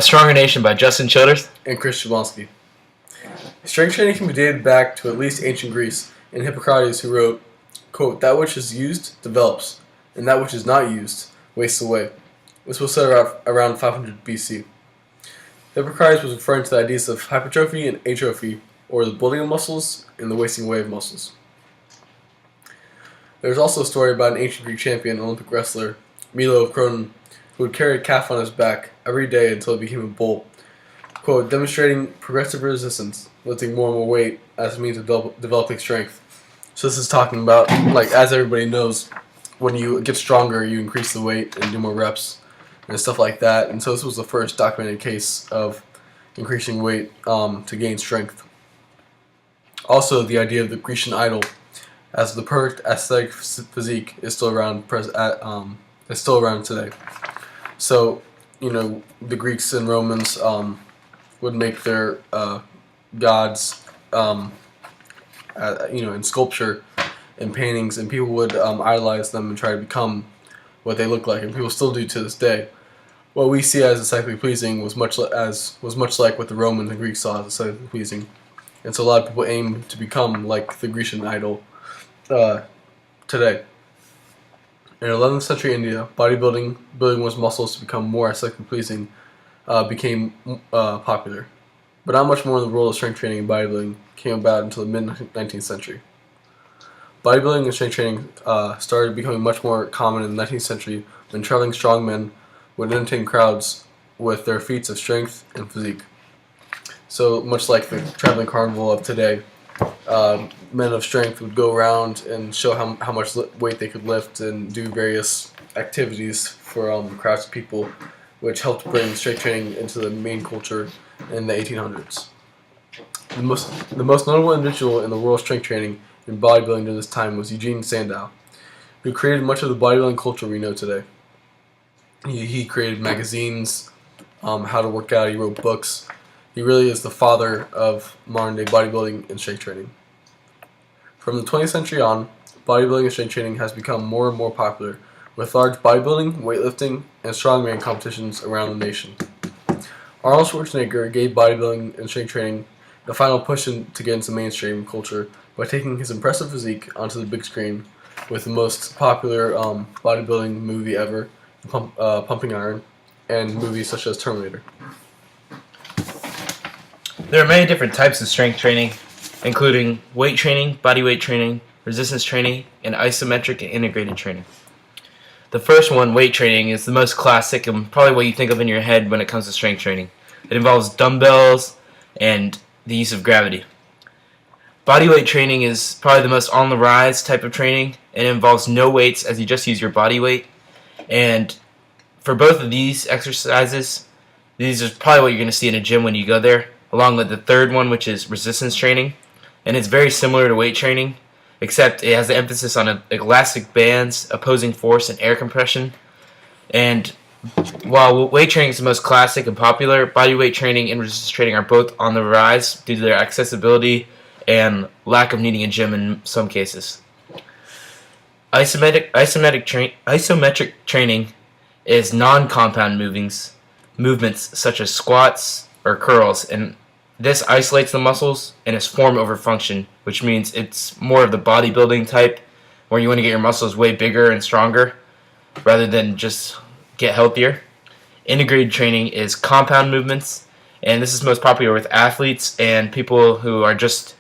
Stronger Nation by Justin Childers. And Chris Jablonski. Strength training can be dated back to at least ancient Greece, and Hippocrates, who wrote, quote, "That which is used develops, and that which is not used wastes away." This was said around 500 BC. Hippocrates was referring to the ideas of hypertrophy and atrophy, or the building of muscles and the wasting away of muscles. There's also a story about an ancient Greek champion, Olympic wrestler, Milo of Croton, who would carry a calf on his back every day until it became a bull, quote, "demonstrating progressive resistance, lifting more and more weight as a means of developing strength." So this is talking about, like, as everybody knows, when you get stronger, you increase the weight and do more reps and stuff like that. And so this was the first documented case of increasing weight to gain strength. Also, the idea of the Grecian idol as the perfect aesthetic physique is still around today. So, the Greeks and Romans would make their gods, in sculpture and paintings, and people would idolize them and try to become what they look like, and people still do to this day. What we see as aesthetically pleasing was much like what the Romans and Greeks saw as aesthetically pleasing, and so a lot of people aim to become like the Grecian idol today. In 11th century India, building one's muscles to become more aesthetically pleasing became popular. But not much more in the world of strength training and bodybuilding came about until the mid-19th century. Bodybuilding and strength training started becoming much more common in the 19th century when traveling strongmen would entertain crowds with their feats of strength and physique. So much like the traveling carnival of today, men of strength would go around and show how much weight they could lift and do various activities for crowds of people, which helped bring strength training into the main culture in the 1800s. The most notable individual in the world of strength training and bodybuilding during this time was Eugene Sandow, who created much of the bodybuilding culture we know today. He created magazines, how to work out, he wrote books. He really is the father of modern-day bodybuilding and strength training. From the 20th century on, bodybuilding and strength training has become more and more popular, with large bodybuilding, weightlifting, and strongman competitions around the nation. Arnold Schwarzenegger gave bodybuilding and strength training the final push to get into mainstream culture by taking his impressive physique onto the big screen with the most popular bodybuilding movie ever, Pumping Iron, and movies such as Terminator. There are many different types of strength training, including weight training, body weight training, resistance training, and isometric and integrated training. The first one, weight training, is the most classic and probably what you think of in your head when it comes to strength training. It involves dumbbells and the use of gravity. Body weight training is probably the most on the rise type of training, and it involves no weights as you just use your body weight. And for both of these exercises, these are probably what you're going to see in a gym when you go there, along with the third one, which is resistance training. And it's very similar to weight training, except it has the emphasis on elastic bands, opposing force, and air compression. And while weight training is the most classic and popular, body weight training and resistance training are both on the rise due to their accessibility and lack of needing a gym in some cases. Isometric training is non-compound movements such as squats or curls, and this isolates the muscles and is form over function, which means it's more of the bodybuilding type where you want to get your muscles way bigger and stronger rather than just get healthier. Integrated training is compound movements, and this is most popular with athletes and people who are just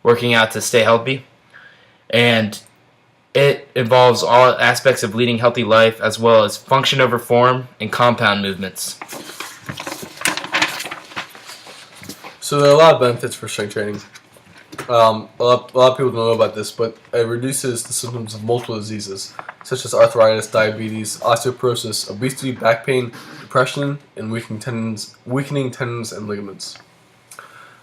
working out to stay healthy. And it involves all aspects of leading healthy life as well as function over form and compound movements. So there are a lot of benefits for strength training. A lot of people don't know about this, but it reduces the symptoms of multiple diseases, such as arthritis, diabetes, osteoporosis, obesity, back pain, depression, and weakening tendons and ligaments.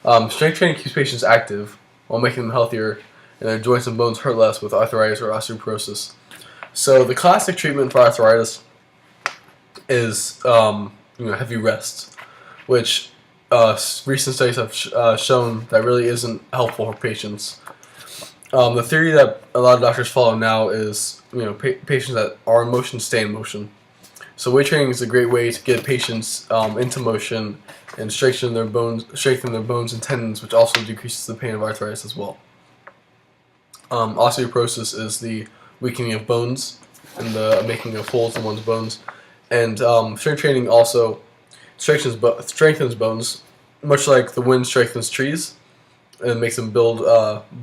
Strength training keeps patients active while making them healthier, and their joints and bones hurt less with arthritis or osteoporosis. So the classic treatment for arthritis is heavy rest, which recent studies have shown that really isn't helpful for patients. The theory that a lot of doctors follow now is, patients that are in motion stay in motion. So weight training is a great way to get patients into motion and strengthen their bones and tendons, which also decreases the pain of arthritis as well. Osteoporosis is the weakening of bones and the making of holes in one's bones, and strength training also strengthens bones, much like the wind strengthens trees and makes them build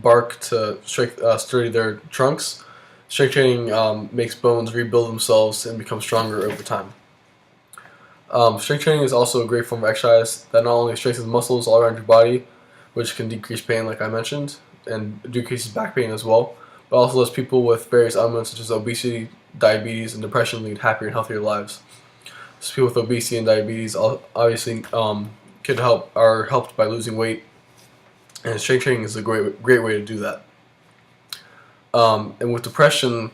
bark to sturdy their trunks. Strength training makes bones rebuild themselves and become stronger over time. Strength training is also a great form of exercise that not only strengthens muscles all around your body, which can decrease pain like I mentioned, and decreases back pain as well, but also lets people with various ailments such as obesity, diabetes, and depression lead happier and healthier lives. So people with obesity and diabetes obviously are helped by losing weight, and strength training is a great way to do that. And with depression,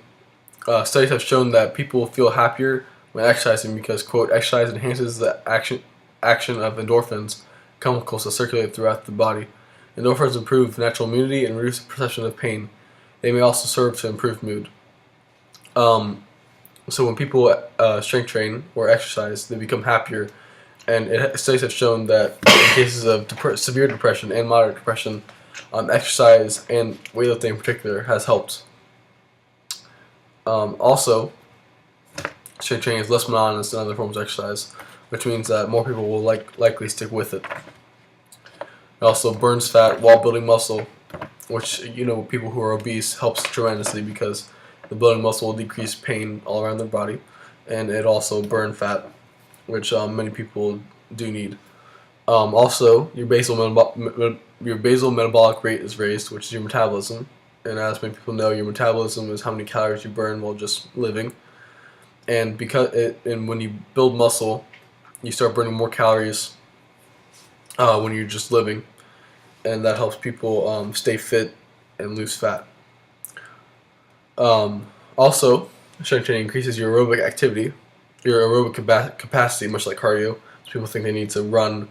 studies have shown that people feel happier when exercising because, quote, exercise enhances the action of endorphins, chemicals that circulate throughout the body. Endorphins improve natural immunity and reduce the perception of pain. They may also serve to improve mood. So when people strength train or exercise, they become happier. And studies have shown that in cases of severe depression and moderate depression, exercise and weightlifting in particular has helped. Also, strength training is less monotonous than other forms of exercise, which means that more people will likely stick with it. It also burns fat while building muscle, which, people who are obese helps tremendously because the building muscle will decrease pain all around their body, and it also burns fat, which many people do need. Also, your basal metabolic rate is raised, which is your metabolism, and as many people know, your metabolism is how many calories you burn while just living. And when you build muscle, you start burning more calories when you're just living, and that helps people stay fit and lose fat. Also, strength training increases your aerobic activity, your aerobic capacity, much like cardio. So people think they need to run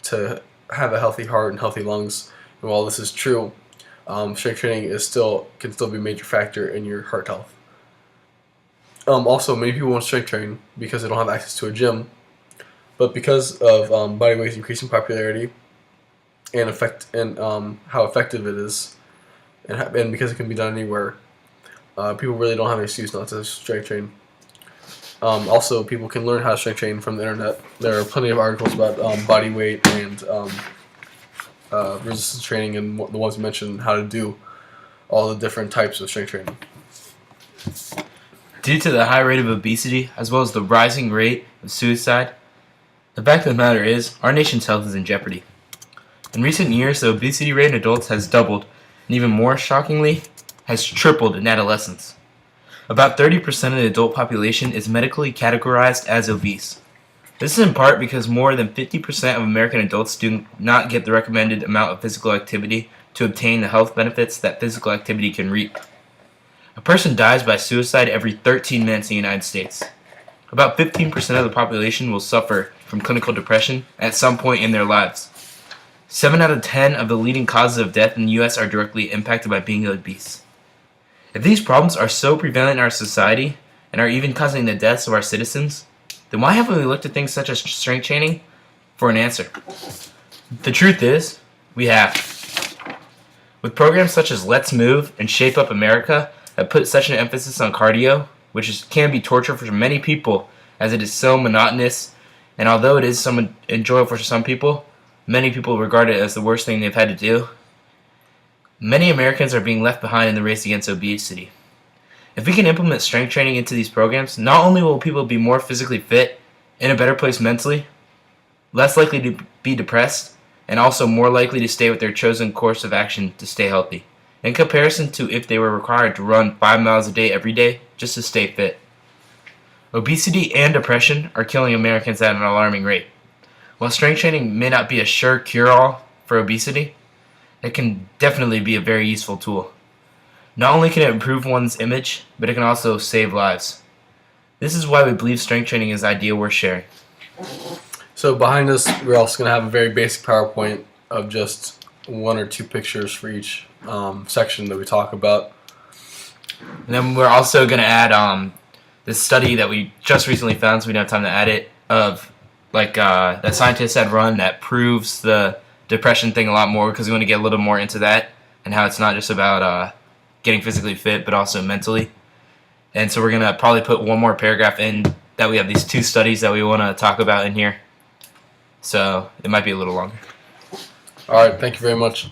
to have a healthy heart and healthy lungs, and while this is true, strength training can still be a major factor in your heart health. Also, many people won't strength train because they don't have access to a gym, but because of bodyweight's increasing popularity and how effective it is, and because it can be done anywhere, people really don't have an excuse not to strength train. Also, people can learn how to strength train from the internet. There are plenty of articles about body weight and resistance training, and the ones you mentioned, how to do all the different types of strength training. Due to the high rate of obesity, as well as the rising rate of suicide, the fact of the matter is, our nation's health is in jeopardy. In recent years, the obesity rate in adults has doubled, and even more shockingly, has tripled in adolescents. About 30% of the adult population is medically categorized as obese. This is in part because more than 50% of American adults do not get the recommended amount of physical activity to obtain the health benefits that physical activity can reap. A person dies by suicide every 13 minutes in the United States. About 15% of the population will suffer from clinical depression at some point in their lives. 7 out of 10 of the leading causes of death in the U.S. are directly impacted by being obese. If these problems are so prevalent in our society and are even causing the deaths of our citizens, then why haven't we looked at things such as strength training for an answer? The truth is, we have. With programs such as Let's Move and Shape Up America that put such an emphasis on cardio, which can be torture for many people as it is so monotonous, and although it is somewhat enjoyable for some people, many people regard it as the worst thing they've had to do. Many Americans are being left behind in the race against obesity. If we can implement strength training into these programs, not only will people be more physically fit, in a better place mentally, less likely to be depressed, and also more likely to stay with their chosen course of action to stay healthy, in comparison to if they were required to run 5 miles a day every day just to stay fit. Obesity and depression are killing Americans at an alarming rate. While strength training may not be a sure cure-all for obesity, it can definitely be a very useful tool. Not only can it improve one's image, but it can also save lives. This is why we believe strength training is an idea worth sharing. So behind us, we're also going to have a very basic PowerPoint of just 1 or 2 pictures for each section that we talk about. And then we're also going to add this study that we just recently found, so we don't have time to add it, of that scientists had run that proves the depression thing a lot more, because we want to get a little more into that and how it's not just about getting physically fit but also mentally. And so we're going to probably put one more paragraph in that we have these 2 studies that we want to talk about in here. So it might be a little longer. All right, thank you very much.